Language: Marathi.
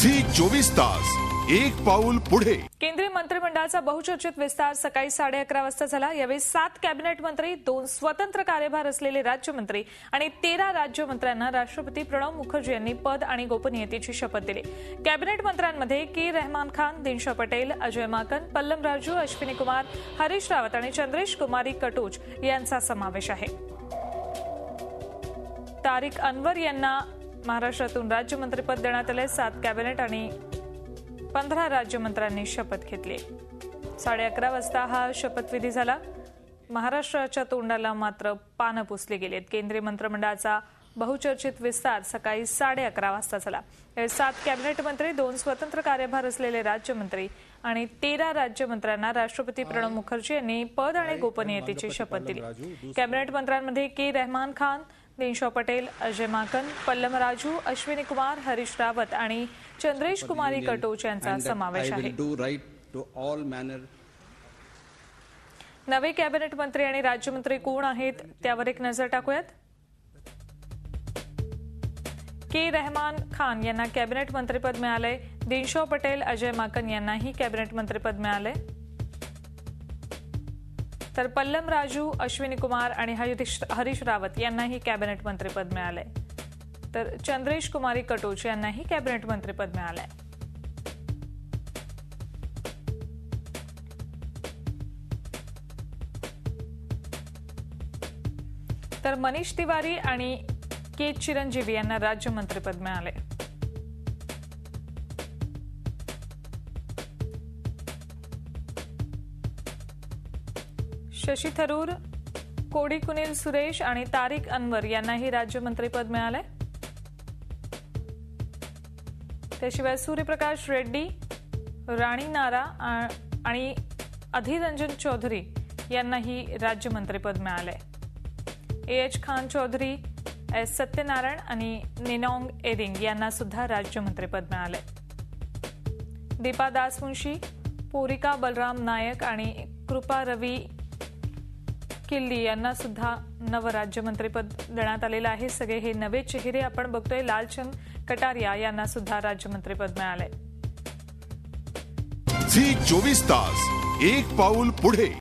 झी 24 तास एक पाऊल पुढे। केंद्रीय मंत्रिमंडळाचा बहुचर्चित विस्तार सकाळी 11:30 वाजता झाला। यावेळी 7 कॅबिनेट मंत्री, 2 स्वतंत्र कार्यभार असलेले राज्यमंत्री आणि 13 राज्यमंत्र्यांना राष्ट्रपती प्रणव मुखर्जी यांनी पद आणि गोपनीयतेची शपथ दिली। कॅबिनेट मंत्र्यांमध्ये के रहमान खान, दिनशा पटेल, अजय माकन, पल्लम राजू, अश्विनी कुमार, हरीश रावत आणि चंद्रेश कुमारी कटोच यांचा समावेश आहे। तारिक अनवर यांना महाराष्ट्रातून राज्यमंत्रीपद देण्यात आले। 7 कॅबिनेट आणि 15 राज्यमंत्र्यांनी शपथ घेतली। 11:30 वाजता हा शपथविधी झाला। महाराष्ट्राच्या तोंडाला मात्र पानं पुसली गेलीत। केंद्रीय मंत्रिमंडळाचा बहुचर्चित विस्तार सकाळी 11:30 वाजता झाला। 7 कॅबिनेट मंत्री, 2 स्वतंत्र कार्यभार असलेले राज्यमंत्री आणि 13 राज्यमंत्र्यांना राष्ट्रपती प्रणव मुखर्जी यांनी पद आणि गोपनीयतेची शपथ दिली। कॅबिनेट मंत्र्यांमध्ये के रहमान खान, दिनशा पटेल, अजय माकन, पल्लम राजू, अश्विनी कुमार, हरीश रावत आणि चंद्रेश कुमारी कटोच यांचा समावेश आहे। नवे कॅबिनेट मंत्री आणि राज्यमंत्री कोण आहेत त्यावर एक नजर टाकूयात। के रहमान खान यांना कॅबिनेट मंत्रीपद मिळाले। दिनशा पटेल, अजय माकन यांनाही कॅबिनेट मंत्रीपद मिळाले। तर पल्लम राजू, अश्विनी कुमार आणि हरीश रावत यांनाही कॅबिनेट मंत्रीपद मिळाले। तर चंद्रेश कुमारी कटोच यांनाही कॅबिनेट मंत्रीपद मिळाले। तर मनीष तिवारी आणि के चिरंजीवी यांना राज्यमंत्रीपद मिळाले। शशी थरूर, कोडीकुनिल सुरेश आणि तारिक अनवर यांनाही राज्यमंत्रीपद मिळाले। त्याशिवाय सूर्यप्रकाश रेड्डी, राणी नारा आणि अधीर रंजन चौधरी यांनाही राज्यमंत्रीपद मिळाले। एएच खान चौधरी, एस सत्यनारायण आणि निनोंग एरिंग यांना सुद्धा राज्यमंत्रीपद मिळाले। दीपा दासमुंशी, पोरिका बलराम नायक आणि कृपा रवी किल्ली यांना सुद्धा नवं राज्यमंत्रीपद देण्यात आलेलं आहे। सगळे हे नवे चेहरे आपण बघतोय। लालचंद कटारिया यांना सुद्धा राज्यमंत्रीपद मिळाले। झी 24 तास एक पाऊल पुढे।